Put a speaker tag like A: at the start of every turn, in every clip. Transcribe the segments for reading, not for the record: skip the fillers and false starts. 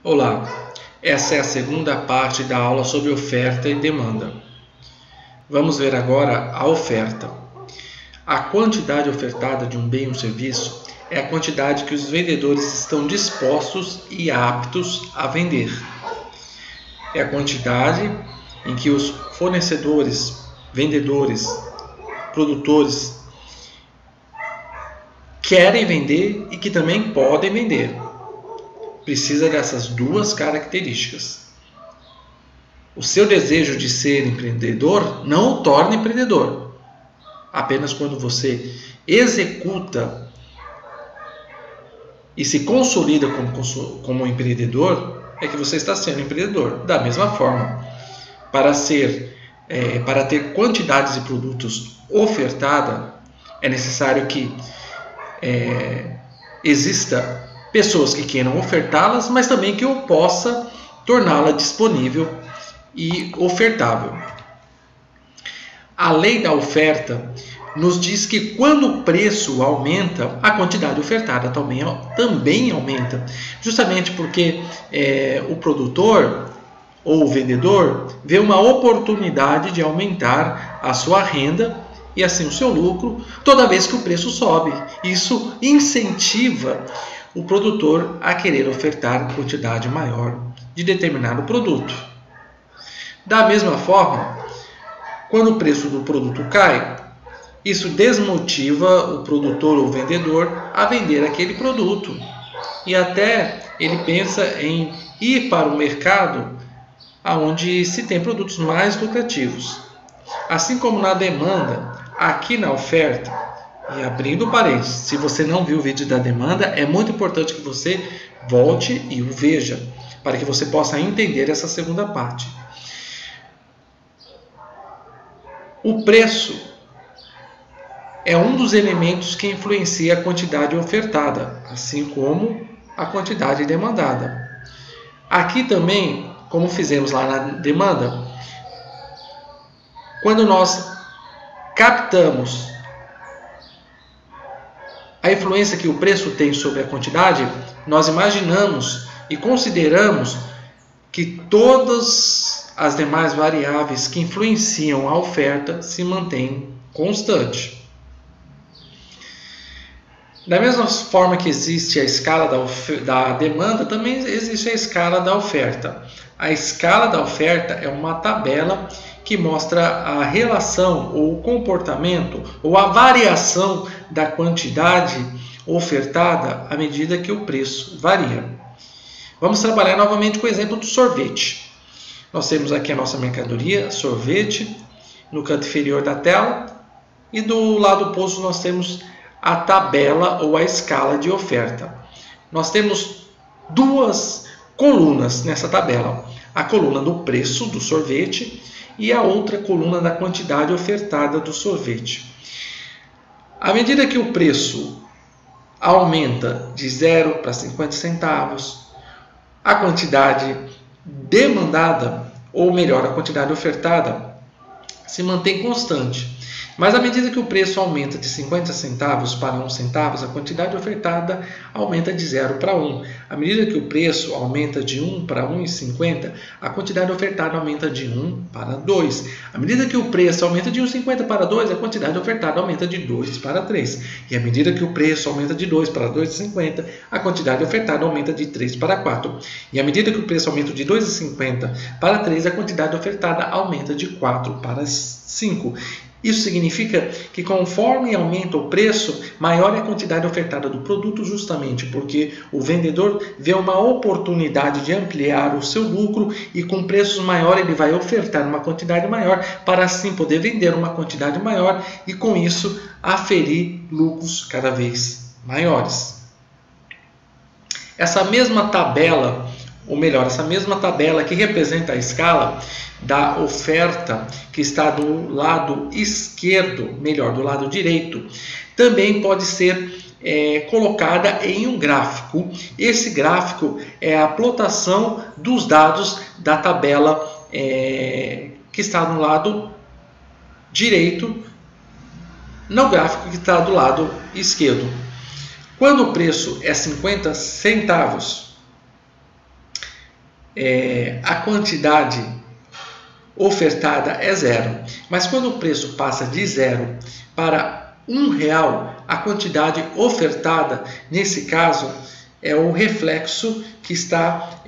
A: Olá, essa é a segunda parte da aula sobre oferta e demanda. Vamos ver agora a oferta. A quantidade ofertada de um bem ou serviço é a quantidade que os vendedores estão dispostos e aptos a vender. É a quantidade em que os fornecedores, vendedores, produtores querem vender e que também podem vender. Precisa dessas duas características. O seu desejo de ser empreendedor não o torna empreendedor. Apenas quando você executa e se consolida como empreendedor, é que você está sendo empreendedor. Da mesma forma, para ter quantidades de produtos ofertada, é necessário que exista pessoas que queiram ofertá-las, mas também que eu possa torná-la disponível e ofertável. A lei da oferta nos diz que quando o preço aumenta, a quantidade ofertada também aumenta, justamente porque o produtor ou o vendedor vê uma oportunidade de aumentar a sua renda e assim o seu lucro toda vez que o preço sobe. Isso incentiva o produtor a querer ofertar quantidade maior de determinado produto. Da mesma forma, quando o preço do produto cai, isso desmotiva o produtor ou vendedor a vender aquele produto. E até ele pensa em ir para o mercado onde se tem produtos mais lucrativos. Assim como na demanda, aqui na oferta, e abrindo parênteses, se você não viu o vídeo da demanda, é muito importante que você volte e o veja, para que você possa entender essa segunda parte. O preço é um dos elementos que influencia a quantidade ofertada, assim como a quantidade demandada. Aqui também, como fizemos lá na demanda, quando nós captamos a influência que o preço tem sobre a quantidade, nós imaginamos e consideramos que todas as demais variáveis que influenciam a oferta se mantêm constantes. Da mesma forma que existe a escala da demanda, também existe a escala da oferta. A escala da oferta é uma tabela que mostra a relação ou o comportamento ou a variação da quantidade ofertada à medida que o preço varia. Vamos trabalhar novamente com o exemplo do sorvete. Nós temos aqui a nossa mercadoria, sorvete, no canto inferior da tela, e do lado oposto nós temos a tabela ou a escala de oferta. Nós temos duas colunas nessa tabela. A coluna do preço do sorvete e a outra coluna da quantidade ofertada do sorvete. À medida que o preço aumenta de 0 para 50 centavos, a quantidade demandada, ou melhor, a quantidade ofertada, se mantém constante. Mas à medida que o preço aumenta de 50 centavos para 1 centavo, a quantidade ofertada aumenta de 0 para 1. À medida que o preço aumenta de 1 para 1,50, a quantidade ofertada aumenta de 1 para 2. À medida que o preço aumenta de 1,50 para 2, a quantidade ofertada aumenta de 2 para 3. E à medida que o preço aumenta de 2 para 2,50, a quantidade ofertada aumenta de 3 para 4. E à medida que o preço aumenta de 2,50 para 3, a quantidade ofertada aumenta de 4 para 5. Isso significa que conforme aumenta o preço, maior é a quantidade ofertada do produto, justamente porque o vendedor vê uma oportunidade de ampliar o seu lucro e com preços maiores ele vai ofertar uma quantidade maior para assim poder vender uma quantidade maior e com isso aferir lucros cada vez maiores. Essa mesma tabela, ou melhor, essa mesma tabela que representa a escala da oferta, que está do lado esquerdo, melhor, do lado direito, também pode ser colocada em um gráfico. Esse gráfico é a plotação dos dados da tabela que está no lado direito, no gráfico que está do lado esquerdo. Quando o preço é 50 centavos, a quantidade ofertada é zero. Mas quando o preço passa de 0 para R$1, a quantidade ofertada, nesse caso, é o reflexo que está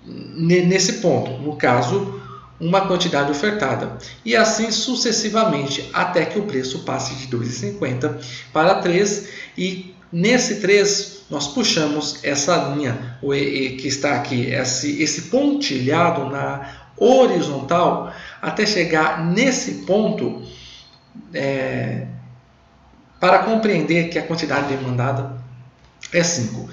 A: nesse ponto. No caso, uma quantidade ofertada. E assim sucessivamente, até que o preço passe de R$2,50 para 3. E nesse 3, nós puxamos essa linha que está aqui, esse pontilhado na horizontal, até chegar nesse ponto, para compreender que a quantidade demandada é 5.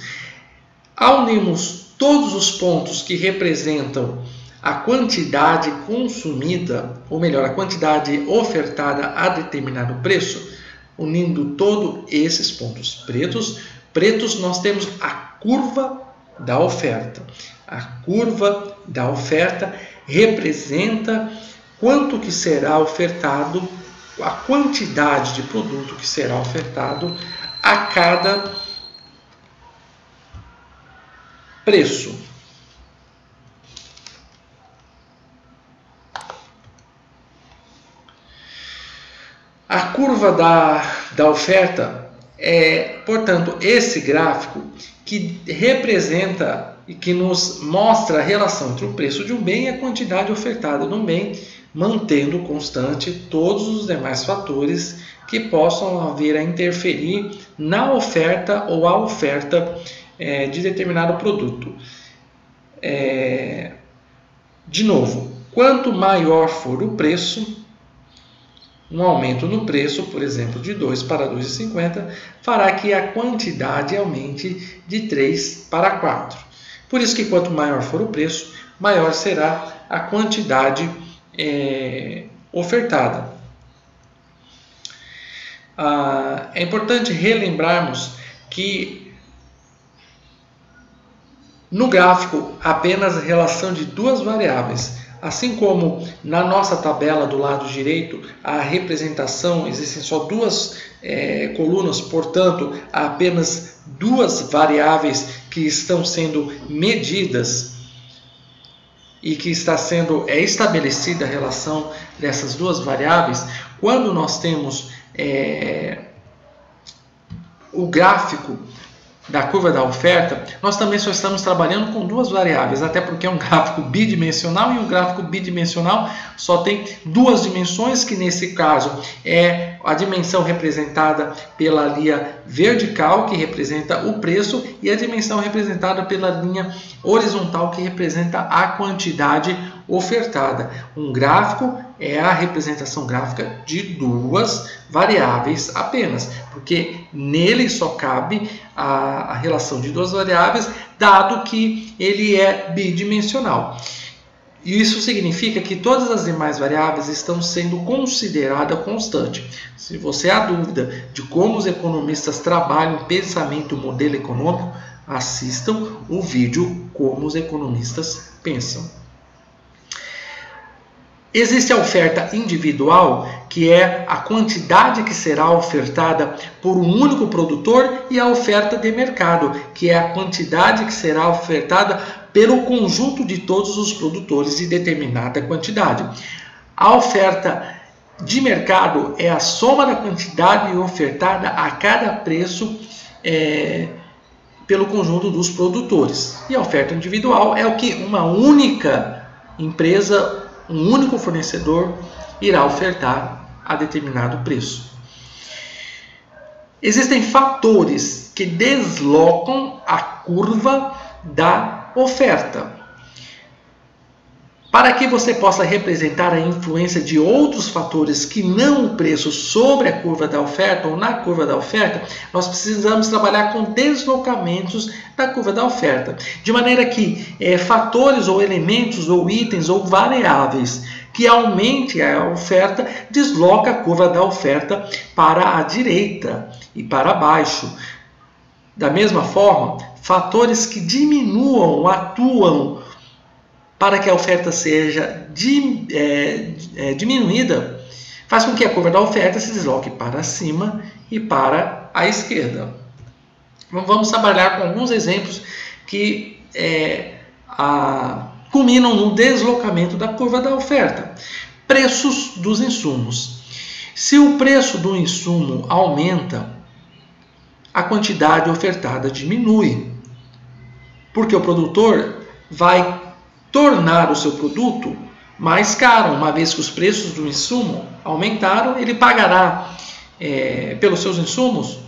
A: Ao unirmos todos os pontos que representam a quantidade consumida, ou melhor, a quantidade ofertada a determinado preço, unindo todos esses pontos pretos, nós temos a curva da oferta. A curva da oferta representa quanto que será ofertado, a quantidade de produto que será ofertado a cada preço. A curva da oferta é, portanto, esse gráfico que representa e que nos mostra a relação entre o preço de um bem e a quantidade ofertada de um bem, mantendo constante todos os demais fatores que possam vir a interferir na oferta ou a oferta de determinado produto. De novo, quanto maior for o preço, um aumento no preço, por exemplo, de 2 para 2,50, fará que a quantidade aumente de 3 para 4. Por isso que quanto maior for o preço, maior será a quantidade ofertada. É importante relembrarmos que no gráfico apenas a relação de duas variáveis. Assim como na nossa tabela do lado direito, a representação, existem só duas colunas, portanto, há apenas duas variáveis que estão sendo medidas e que está sendo estabelecida a relação dessas duas variáveis. Quando nós temos o gráfico da curva da oferta, nós também só estamos trabalhando com duas variáveis, até porque é um gráfico bidimensional e um gráfico bidimensional só tem duas dimensões, que nesse caso é a dimensão representada pela linha vertical, que representa o preço, e a dimensão representada pela linha horizontal, que representa a quantidade ofertada. Um gráfico é a representação gráfica de duas variáveis apenas, porque nele só cabe a relação de duas variáveis, dado que ele é bidimensional. E isso significa que todas as demais variáveis estão sendo consideradas constantes. Se você há dúvida de como os economistas trabalham o pensamento, o modelo econômico, assistam o vídeo Como os Economistas Pensam. Existe a oferta individual, que é a quantidade que será ofertada por um único produtor, e a oferta de mercado, que é a quantidade que será ofertada pelo conjunto de todos os produtores de determinada quantidade. A oferta de mercado é a soma da quantidade ofertada a cada preço pelo conjunto dos produtores. E a oferta individual é o que uma única empresa, um único fornecedor irá ofertar a determinado preço. Existem fatores que deslocam a curva da oferta. Para que você possa representar a influência de outros fatores que não o preço sobre a curva da oferta ou na curva da oferta, nós precisamos trabalhar com deslocamentos da curva da oferta. De maneira que fatores ou elementos ou itens ou variáveis que aumente a oferta desloca a curva da oferta para a direita e para baixo. Da mesma forma, fatores que diminuam, atuam para que a oferta seja diminuída, faz com que a curva da oferta se desloque para cima e para a esquerda. Vamos trabalhar com alguns exemplos que culminam no deslocamento da curva da oferta. Preços dos insumos. Se o preço do insumo aumenta, a quantidade ofertada diminui, porque o produtor vai tornar o seu produto mais caro. Uma vez que os preços do insumo aumentaram, ele pagará pelos seus insumos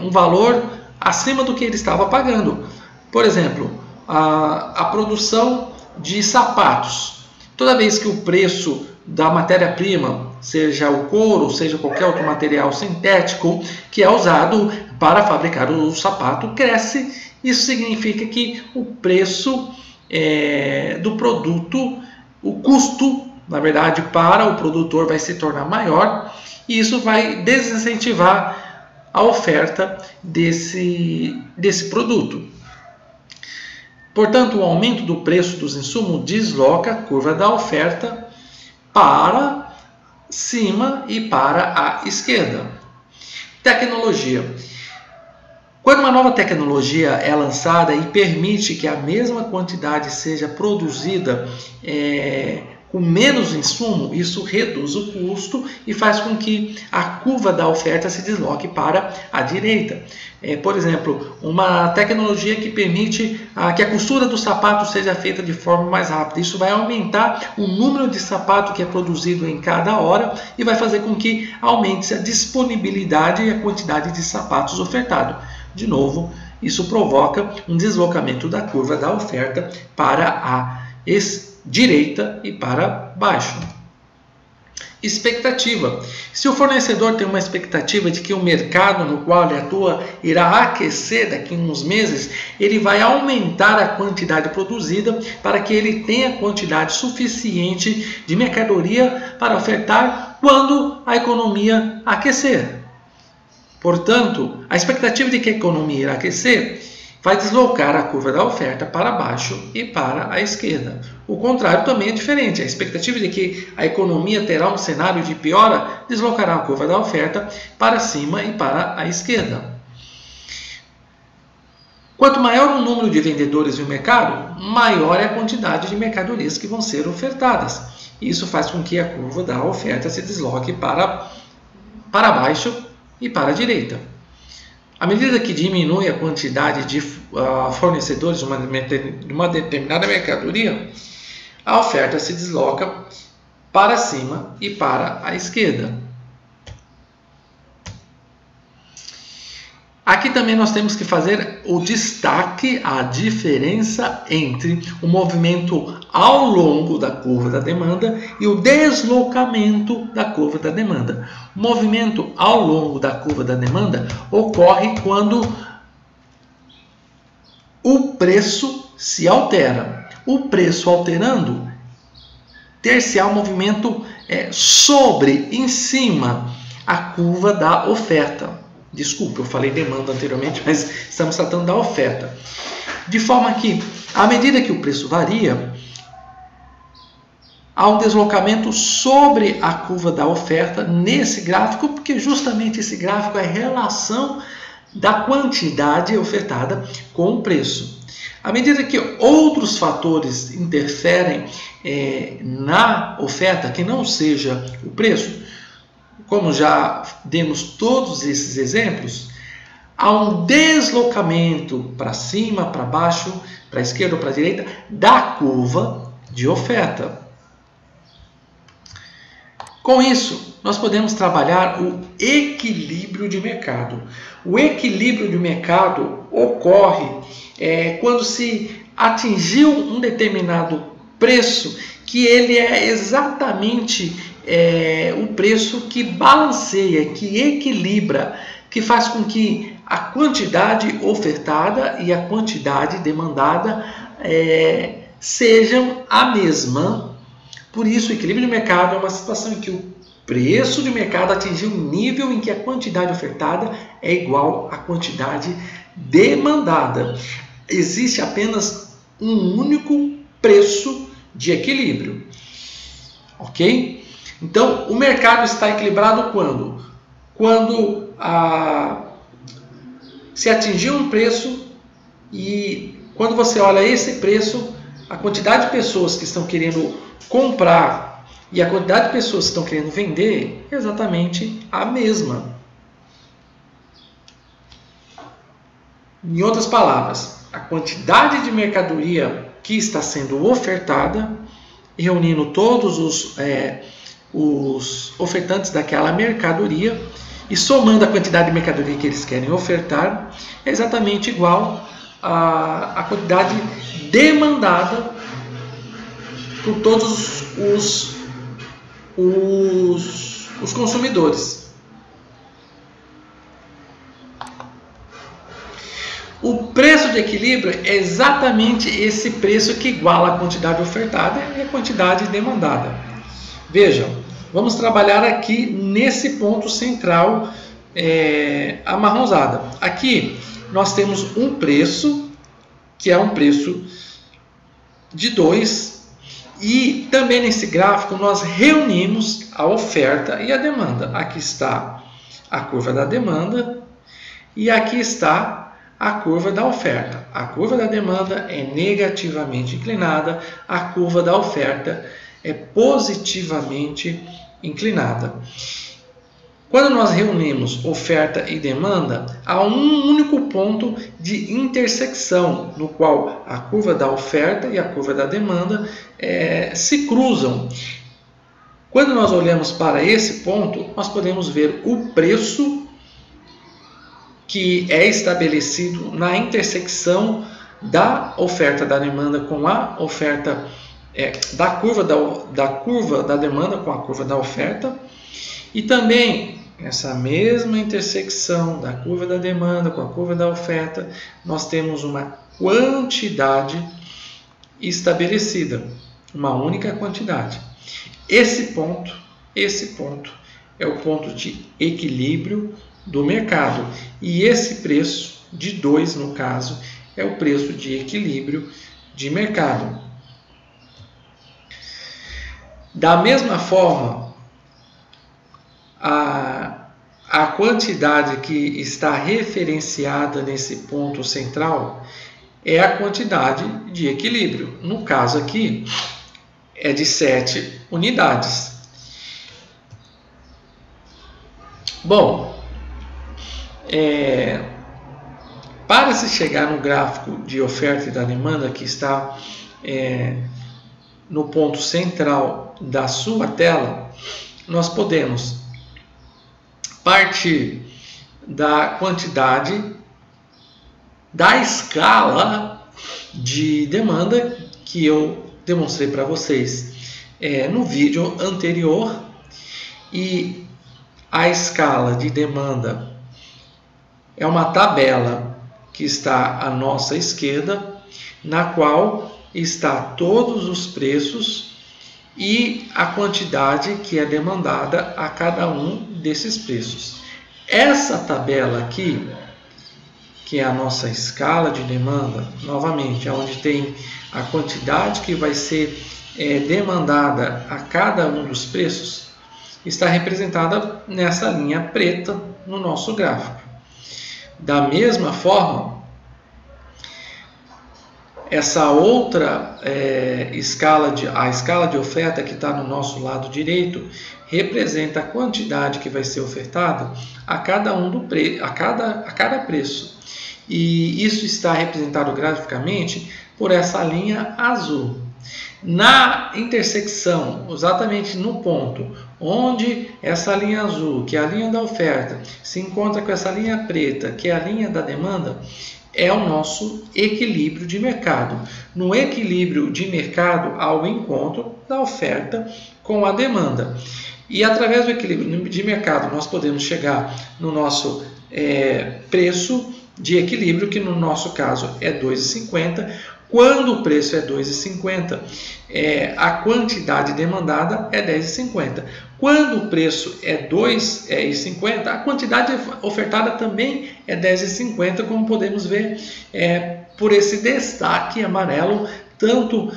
A: um valor acima do que ele estava pagando. Por exemplo, a produção de sapatos. Toda vez que o preço da matéria-prima, seja o couro, seja qualquer outro material sintético que é usado para fabricar o sapato, cresce, isso significa que o preço do produto, o custo, na verdade, para o produtor vai se tornar maior, e isso vai desincentivar a oferta desse produto. Portanto, o aumento do preço dos insumos desloca a curva da oferta para cima e para a esquerda. Tecnologia. Quando uma nova tecnologia é lançada e permite que a mesma quantidade seja produzida com menos insumo, isso reduz o custo e faz com que a curva da oferta se desloque para a direita. Por exemplo, uma tecnologia que permite que a costura do sapato seja feita de forma mais rápida. Isso vai aumentar o número de sapato que é produzido em cada hora e vai fazer com que aumente a disponibilidade e a quantidade de sapatos ofertados. De novo, isso provoca um deslocamento da curva da oferta para a direita e para baixo. Expectativa. Se o fornecedor tem uma expectativa de que o mercado no qual ele atua irá aquecer daqui a uns meses, ele vai aumentar a quantidade produzida para que ele tenha quantidade suficiente de mercadoria para ofertar quando a economia aquecer. Portanto, a expectativa de que a economia irá aquecer vai deslocar a curva da oferta para baixo e para a esquerda. O contrário também é diferente. A expectativa de que a economia terá um cenário de piora deslocará a curva da oferta para cima e para a esquerda. Quanto maior o número de vendedores no mercado, maior é a quantidade de mercadorias que vão ser ofertadas. Isso faz com que a curva da oferta se desloque para baixo e para a direita. À medida que diminui a quantidade de fornecedores de uma determinada mercadoria, a oferta se desloca para cima e para a esquerda. Aqui também nós temos que fazer o destaque, a diferença entre o movimento ao longo da curva da demanda e o deslocamento da curva da demanda. O movimento ao longo da curva da demanda ocorre quando o preço se altera. O preço alterando, ter-se-á um movimento em cima a curva da oferta. Desculpa, eu falei demanda anteriormente, mas estamos tratando da oferta. De forma que, à medida que o preço varia, há um deslocamento sobre a curva da oferta nesse gráfico, porque justamente esse gráfico é a relação da quantidade ofertada com o preço. À medida que outros fatores interferem na oferta, que não seja o preço, como já demos todos esses exemplos, há um deslocamento para cima, para baixo, para a esquerda ou para a direita da curva de oferta. Com isso, nós podemos trabalhar o equilíbrio de mercado. O equilíbrio de mercado ocorre quando se atingiu um determinado preço que ele é exatamente o preço que balanceia, que equilibra, que faz com que a quantidade ofertada e a quantidade demandada sejam a mesma. Por isso, o equilíbrio de mercado é uma situação em que o preço de mercado atingiu um nível em que a quantidade ofertada é igual à quantidade demandada. Existe apenas um único preço de equilíbrio. Ok? Então, o mercado está equilibrado quando? Quando se atingiu um preço e quando você olha esse preço, a quantidade de pessoas que estão querendo comprar e a quantidade de pessoas que estão querendo vender é exatamente a mesma. Em outras palavras, a quantidade de mercadoria que está sendo ofertada, reunindo todos os ofertantes daquela mercadoria e somando a quantidade de mercadoria que eles querem ofertar, é exatamente igual à quantidade demandada por todos os consumidores. O preço de equilíbrio é exatamente esse preço que iguala a quantidade ofertada e a quantidade demandada. Vejam, vamos trabalhar aqui nesse ponto central amarronzado. Aqui nós temos um preço, que é um preço de 2, e também nesse gráfico nós reunimos a oferta e a demanda. Aqui está a curva da demanda e aqui está a curva da oferta. A curva da demanda é negativamente inclinada, a curva da oferta é positivamente inclinada. Quando nós reunimos oferta e demanda, há um único ponto de intersecção, no qual a curva da oferta e a curva da demanda se cruzam. Quando nós olhamos para esse ponto, nós podemos ver o preço que é estabelecido na intersecção da oferta da demanda com a oferta, da curva da demanda com a curva da oferta, e também essa mesma intersecção da curva da demanda com a curva da oferta, nós temos uma quantidade estabelecida, uma única quantidade. Esse ponto é o ponto de equilíbrio do mercado, e esse preço de 2, no caso, é o preço de equilíbrio de mercado. Da mesma forma, a quantidade que está referenciada nesse ponto central é a quantidade de equilíbrio. No caso aqui, é de 7 unidades. Bom, para se chegar no gráfico de oferta e da demanda, que está no ponto central da sua tela, nós podemos partir da quantidade da escala de demanda que eu demonstrei para vocês no vídeo anterior, e a escala de demanda é uma tabela que está à nossa esquerda, na qual está todos os preços e a quantidade que é demandada a cada um desses preços. Essa tabela aqui, que é a nossa escala de demanda, novamente, é onde tem a quantidade que vai ser demandada a cada um dos preços, está representada nessa linha preta no nosso gráfico. Da mesma forma, essa outra escala de oferta que está no nosso lado direito representa a quantidade que vai ser ofertada a cada cada preço. E isso está representado graficamente por essa linha azul. Na intersecção, exatamente no ponto onde essa linha azul, que é a linha da oferta, se encontra com essa linha preta, que é a linha da demanda, é o nosso equilíbrio de mercado. No equilíbrio de mercado, há o encontro da oferta com a demanda. E através do equilíbrio de mercado, nós podemos chegar no nosso preço de equilíbrio, que no nosso caso é 2,50. Quando o preço é 2,50, a quantidade demandada é 10,50. Quando o preço é 2,50, a quantidade ofertada também é 10,50, como podemos ver por esse destaque amarelo, tanto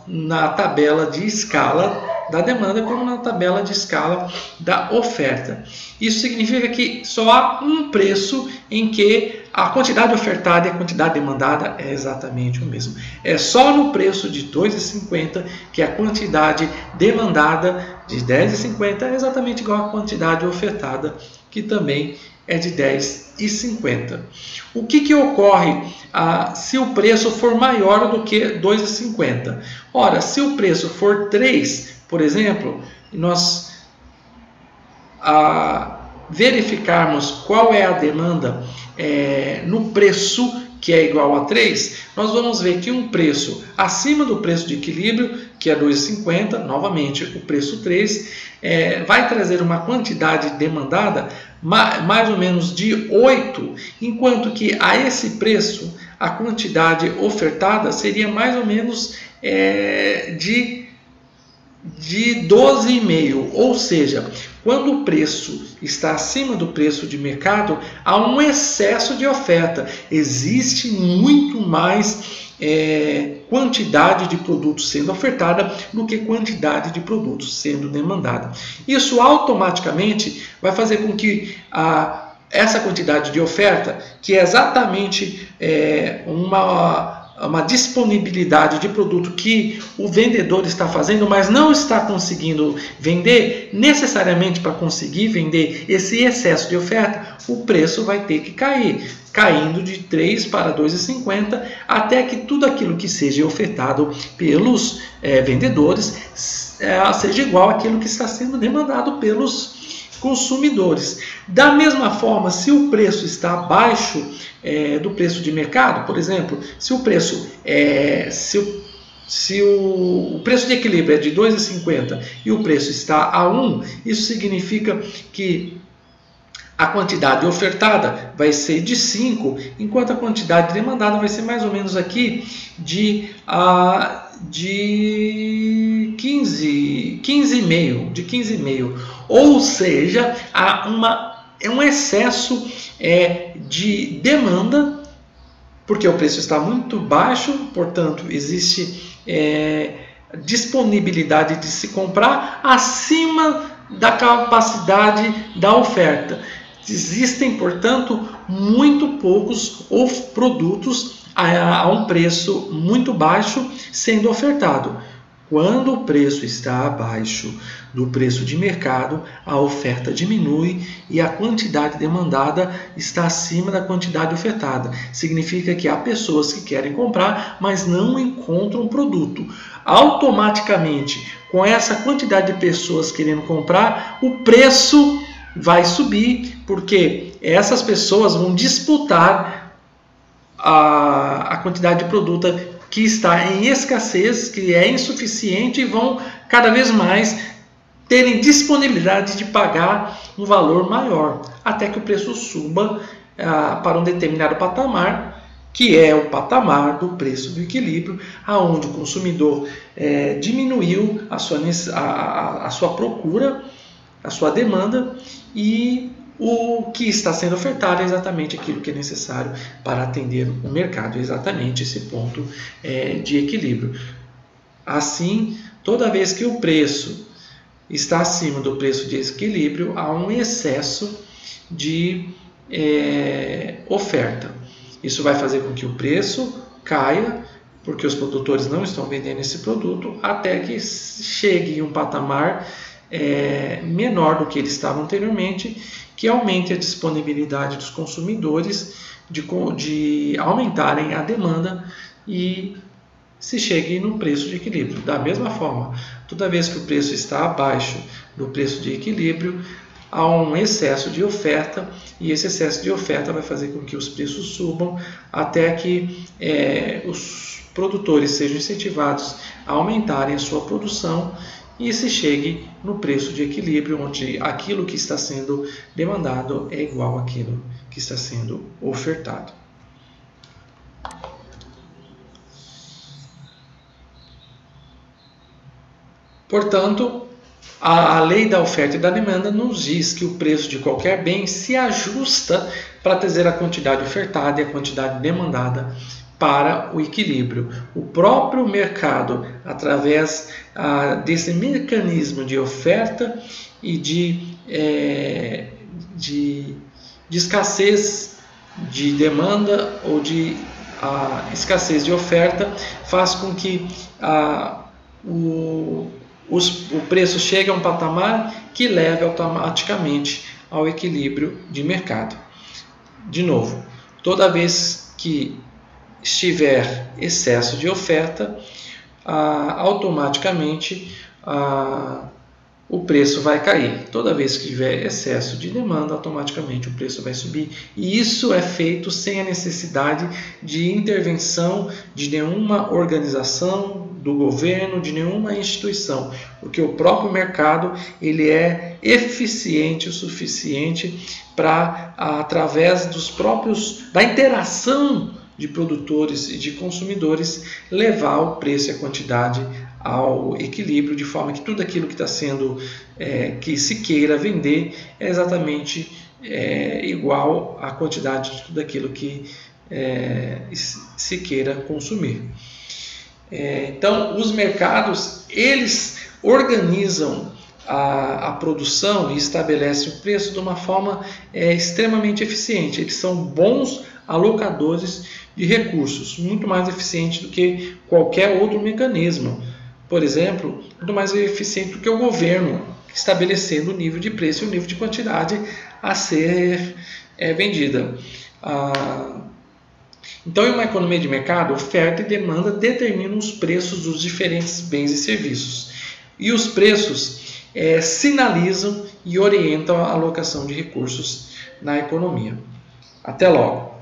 A: na tabela de escala da demanda como na tabela de escala da oferta. Isso significa que só há um preço em que a quantidade ofertada e a quantidade demandada é exatamente o mesmo. É só no preço de R$ 2,50 que a quantidade demandada de R$ 10,50 é exatamente igual à quantidade ofertada, que também é de R$ 10,50. O que ocorre se o preço for maior do que R$ 2,50? Ora, se o preço for 3, por exemplo, e nós verificarmos qual é a demanda no preço que é igual a 3, nós vamos ver que um preço acima do preço de equilíbrio, que é 2,50, novamente o preço 3, vai trazer uma quantidade demandada mais ou menos de 8, enquanto que a esse preço a quantidade ofertada seria mais ou menos de 12,5, ou seja, quando o preço está acima do preço de mercado, há um excesso de oferta, existe muito mais quantidade de produtos sendo ofertada do que quantidade de produtos sendo demandada. Isso automaticamente vai fazer com que essa quantidade de oferta, que é exatamente uma disponibilidade de produto que o vendedor está fazendo, mas não está conseguindo vender, necessariamente para conseguir vender esse excesso de oferta, o preço vai ter que cair, caindo de 3 para 2,50, até que tudo aquilo que seja ofertado pelos vendedores seja igual àquilo que está sendo demandado pelos consumidores. Da mesma forma, se o preço está abaixo do preço de mercado, por exemplo, se o preço se o preço de equilíbrio é de 2,50 e o preço está a 1, isso significa que a quantidade ofertada vai ser de 5, enquanto a quantidade demandada vai ser mais ou menos aqui de 15,5. Ou seja, há um excesso de demanda, porque o preço está muito baixo, portanto, existe disponibilidade de se comprar acima da capacidade da oferta. Existem, portanto, muito poucos produtos a um preço muito baixo sendo ofertado. Quando o preço está abaixo do preço de mercado, a oferta diminui e a quantidade demandada está acima da quantidade ofertada. Significa que há pessoas que querem comprar, mas não encontram o produto. Automaticamente, com essa quantidade de pessoas querendo comprar, o preço vai subir, porque essas pessoas vão disputar a quantidade de produto que está em escassez, que é insuficiente, e vão cada vez mais terem disponibilidade de pagar um valor maior, até que o preço suba para um determinado patamar, que é o patamar do preço do equilíbrio, aonde o consumidor diminuiu a sua procura, a sua demanda, e o que está sendo ofertado é exatamente aquilo que é necessário para atender o mercado, exatamente esse ponto de equilíbrio. Assim, toda vez que o preço está acima do preço de equilíbrio, há um excesso de oferta. Isso vai fazer com que o preço caia, porque os produtores não estão vendendo esse produto, até que chegue em um patamar menor do que ele estava anteriormente, que aumente a disponibilidade dos consumidores de aumentarem a demanda e se chegue no preço de equilíbrio. Da mesma forma, toda vez que o preço está abaixo do preço de equilíbrio, há um excesso de oferta, e esse excesso de oferta vai fazer com que os preços subam até que os produtores sejam incentivados a aumentarem a sua produção e se chegue no preço de equilíbrio, onde aquilo que está sendo demandado é igual àquilo que está sendo ofertado. Portanto, a lei da oferta e da demanda nos diz que o preço de qualquer bem se ajusta para trazer a quantidade ofertada e a quantidade demandada para o equilíbrio. O próprio mercado, através desse mecanismo de oferta e de escassez de demanda ou de escassez de oferta faz com que o preço chegue a um patamar que leve automaticamente ao equilíbrio de mercado. De novo, toda vez que estiver excesso de oferta, automaticamente o preço vai cair. Toda vez que tiver excesso de demanda, automaticamente o preço vai subir. E isso é feito sem a necessidade de intervenção de nenhuma organização, do governo, de nenhuma instituição, porque o próprio mercado ele é eficiente o suficiente para, através da interação de produtores e de consumidores, levar o preço e a quantidade ao equilíbrio, de forma que tudo aquilo que está sendo, que se queira vender, é exatamente igual à quantidade de tudo aquilo que se queira consumir. Então, os mercados, eles organizam a produção e estabelecem o preço de uma forma extremamente eficiente. Eles são bons alocadores de recursos, muito mais eficientes do que qualquer outro mecanismo. Por exemplo, muito mais eficiente do que o governo, estabelecendo o nível de preço e o nível de quantidade a ser vendida. Então, em uma economia de mercado, oferta e demanda determinam os preços dos diferentes bens e serviços. E os preços sinalizam e orientam a alocação de recursos na economia. Até logo!